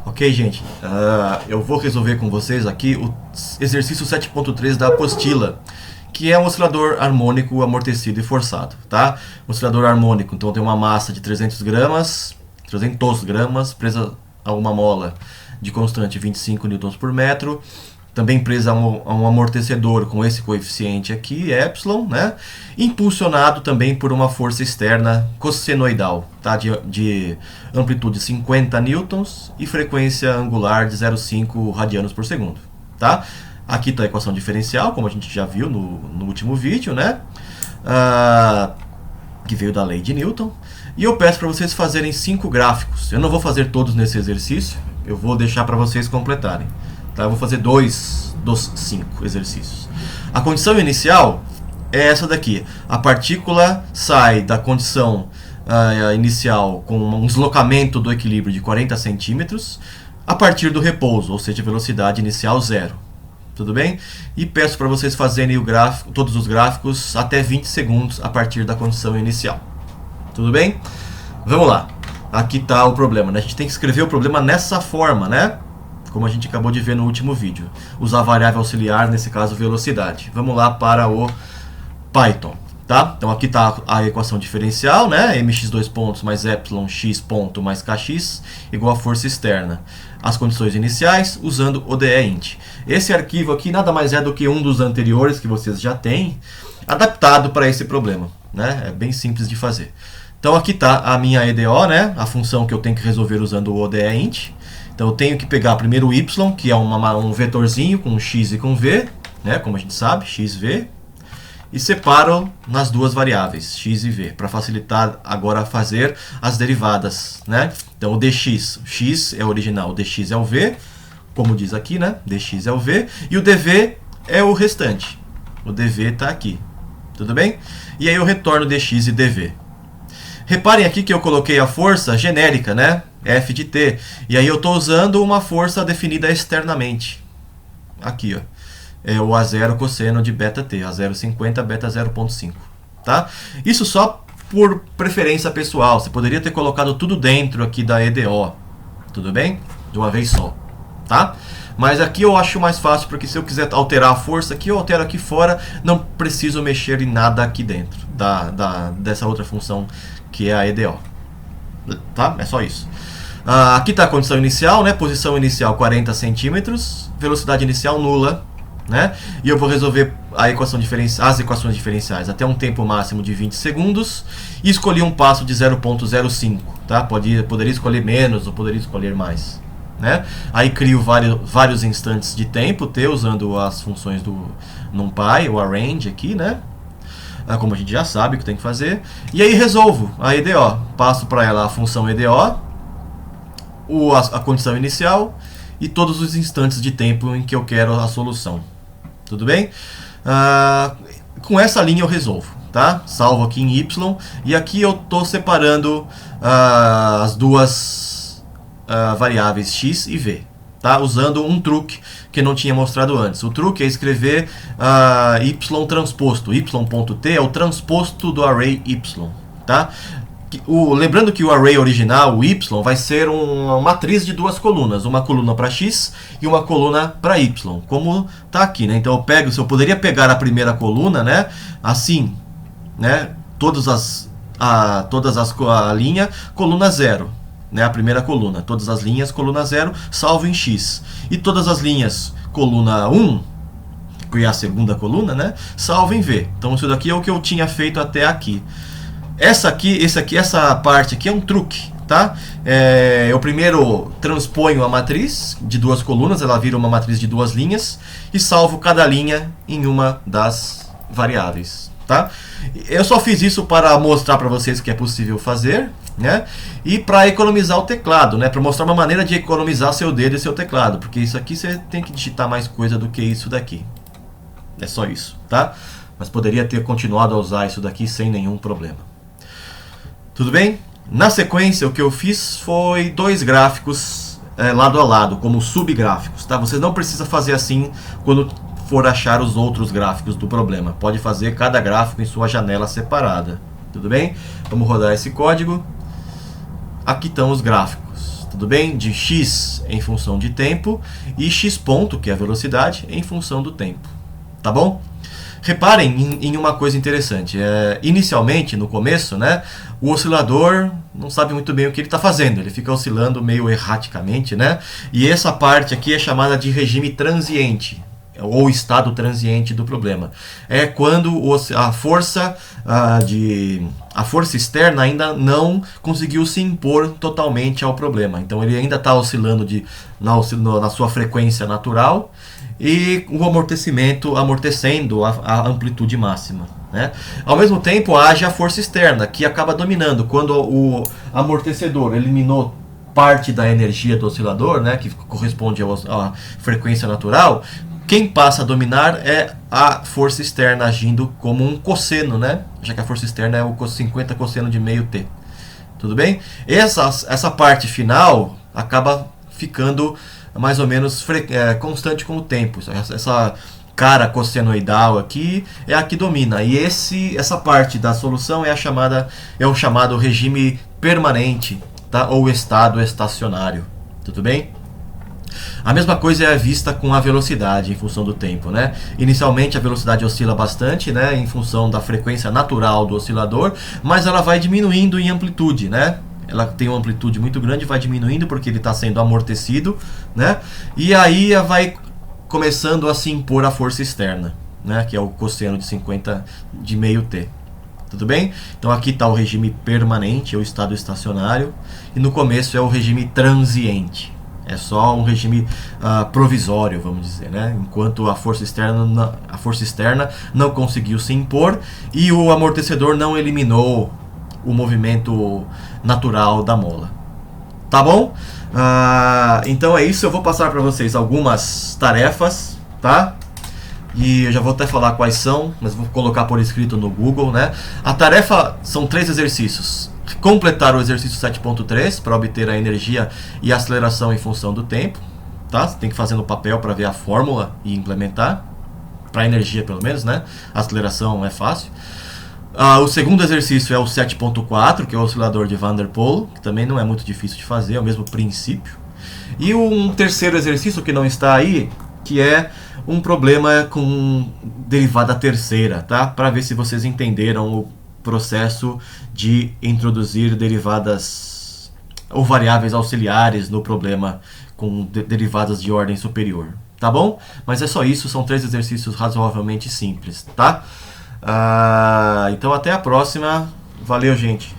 Ok, gente? Eu vou resolver com vocês aqui o exercício 7.3 da apostila, que é um oscilador harmônico amortecido e forçado, tá? Oscilador harmônico, então tem uma massa de 300 gramas presa a uma mola de constante 25 newtons por metro, também presa a um amortecedor com esse coeficiente aqui, epsilon, né? Impulsionado também por uma força externa cossenoidal, tá? de amplitude 50 newtons e frequência angular de 0,5 radianos por segundo, tá? Aqui está a equação diferencial, como a gente já viu no último vídeo, né? Que veio da lei de Newton. E eu peço para vocês fazerem 5 gráficos. Eu não vou fazer todos nesse exercício, eu vou deixar para vocês completarem. Tá? Eu vou fazer 2 dos 5 exercícios. A condição inicial é essa daqui. A partícula sai da condição inicial com um deslocamento do equilíbrio de 40 centímetros a partir do repouso, ou seja, velocidade inicial 0. Tudo bem? E peço para vocês fazerem todos os gráficos até 20 segundos a partir da condição inicial. Tudo bem? Vamos lá. Aqui está o problema, né? A gente tem que escrever o problema nessa forma, né? Como a gente acabou de ver no último vídeo. Usar a variável auxiliar, nesse caso velocidade. Vamos lá para o Python, tá? Então aqui está a equação diferencial, né? mx2 pontos mais epsilon x ponto mais kx igual a força externa. As condições iniciais usando o DE_INT. Esse arquivo aqui nada mais é do que um dos anteriores que vocês já têm, adaptado para esse problema, né? É bem simples de fazer. Então aqui está a minha EDO, né? A função que eu tenho que resolver usando o DE_INT. Então eu tenho que pegar primeiro o y, que é um vetorzinho com x e com v, né? Como a gente sabe, x, v. E separo nas duas variáveis, x e v, para facilitar agora fazer as derivadas, né? Então o dx, x é o original, o dx é o v, como diz aqui, né? dx é o v, e o dv é o restante. O dv está aqui, tudo bem? E aí eu retorno dx e dv. Reparem aqui que eu coloquei a força genérica, né? F de t, e aí eu estou usando uma força definida externamente. Aqui, ó. É o A0 cosseno de beta t, A0,50, beta 0,5, tá? Isso só por preferência pessoal, você poderia ter colocado tudo dentro aqui da EDO, tudo bem? De uma vez só, tá? Mas aqui eu acho mais fácil, porque se eu quiser alterar a força aqui, eu altero aqui fora, não preciso mexer em nada aqui dentro dessa outra função que é a EDO, tá? É só isso. Aqui está a condição inicial, né? Posição inicial 40 centímetros, velocidade inicial nula, né? E eu vou resolver as equações diferenciais até um tempo máximo de 20 segundos e escolhi um passo de 0,05, tá? Poderia escolher menos ou poderia escolher mais, né? Aí crio vários instantes de tempo t usando as funções do NumPy, o arrange aqui, né? Como a gente já sabe o que tem que fazer. E aí resolvo a EDO, passo para ela a função EDO, a condição inicial e todos os instantes de tempo em que eu quero a solução. Tudo bem? Com essa linha eu resolvo, tá? Salvo aqui em Y e aqui eu estou separando as duas variáveis x e v, tá? Usando um truque que não tinha mostrado antes. O truque é escrever y transposto. y.t é o transposto do array y, tá? Lembrando que o array original, o y, vai ser uma matriz de duas colunas, uma coluna para x e uma coluna para y, como está aqui, né? Então eu poderia pegar a primeira coluna, né? Assim, né? A linha, coluna 0, né? A primeira coluna, todas as linhas, coluna 0, salvo em x. E todas as linhas, coluna 1, que é a segunda coluna, né? Salvo em v. Então isso daqui é o que eu tinha feito até aqui. Essa parte aqui é um truque, tá? Eu primeiro transponho a matriz de duas colunas, ela vira uma matriz de duas linhas e salvo cada linha em uma das variáveis, tá? Eu só fiz isso para mostrar para vocês que é possível fazer, né? E para economizar o teclado, né? Para mostrar uma maneira de economizar seu dedo e seu teclado, porque isso aqui você tem que digitar mais coisa do que isso daqui. É só isso, tá? Mas poderia ter continuado a usar isso daqui sem nenhum problema. Tudo bem? Na sequência, o que eu fiz foi 2 gráficos lado a lado, como subgráficos, tá? Vocês não precisam fazer assim quando for achar os outros gráficos do problema. Pode fazer cada gráfico em sua janela separada. Tudo bem? Vamos rodar esse código. Aqui estão os gráficos, tudo bem? De x em função de tempo e x ponto, que é a velocidade, em função do tempo, tá bom? Reparem em uma coisa interessante. Inicialmente, no começo, né, o oscilador não sabe muito bem o que ele está fazendo. Ele fica oscilando meio erraticamente, né? E essa parte aqui é chamada de regime transiente, ou estado transiente do problema. É quando a força externa ainda não conseguiu se impor totalmente ao problema. Então ele ainda está oscilando na sua frequência natural, e o amortecimento amortecendo a amplitude máxima, né? Ao mesmo tempo, age a força externa, que acaba dominando. Quando o amortecedor eliminou parte da energia do oscilador, né, que corresponde à frequência natural, quem passa a dominar é a força externa agindo como um cosseno, né? Já que a força externa é o 50 cosseno de meio t. Tudo bem? Essa parte final acaba ficando mais ou menos constante com o tempo. Essa cara cossenoidal aqui é a que domina. E essa parte da solução é o chamado regime permanente, tá? Ou estado estacionário. Tudo bem? A mesma coisa é vista com a velocidade em função do tempo, né? Inicialmente a velocidade oscila bastante, né, em função da frequência natural do oscilador, mas ela vai diminuindo em amplitude, né? Ela tem uma amplitude muito grande, vai diminuindo porque ele está sendo amortecido, né? E aí vai começando a se impor a força externa, né? Que é o cosseno de 50 de meio t. Tudo bem? Então aqui está o regime permanente, é o estado estacionário, e no começo é o regime transiente. É só um regime provisório, vamos dizer, né? Enquanto a força externa não conseguiu se impor e o amortecedor não eliminou o movimento natural da mola. Tá bom? Então é isso. Eu vou passar para vocês algumas tarefas, tá? E eu já vou até falar quais são, mas vou colocar por escrito no Google, né? A tarefa são 3 exercícios. Completar o exercício 7.3 para obter a energia e a aceleração em função do tempo, tá? Você tem que fazer no papel para ver a fórmula e implementar, para a energia pelo menos, né? A aceleração é fácil. O segundo exercício é o 7.4, que é o oscilador de Van der Pol, que também não é muito difícil de fazer, é o mesmo princípio. E um terceiro exercício que não está aí, que é um problema com derivada terceira, tá? Para ver se vocês entenderam o processo de introduzir derivadas ou variáveis auxiliares no problema com derivadas de ordem superior, tá bom? Mas é só isso, são 3 exercícios razoavelmente simples, tá? Então até a próxima, valeu gente!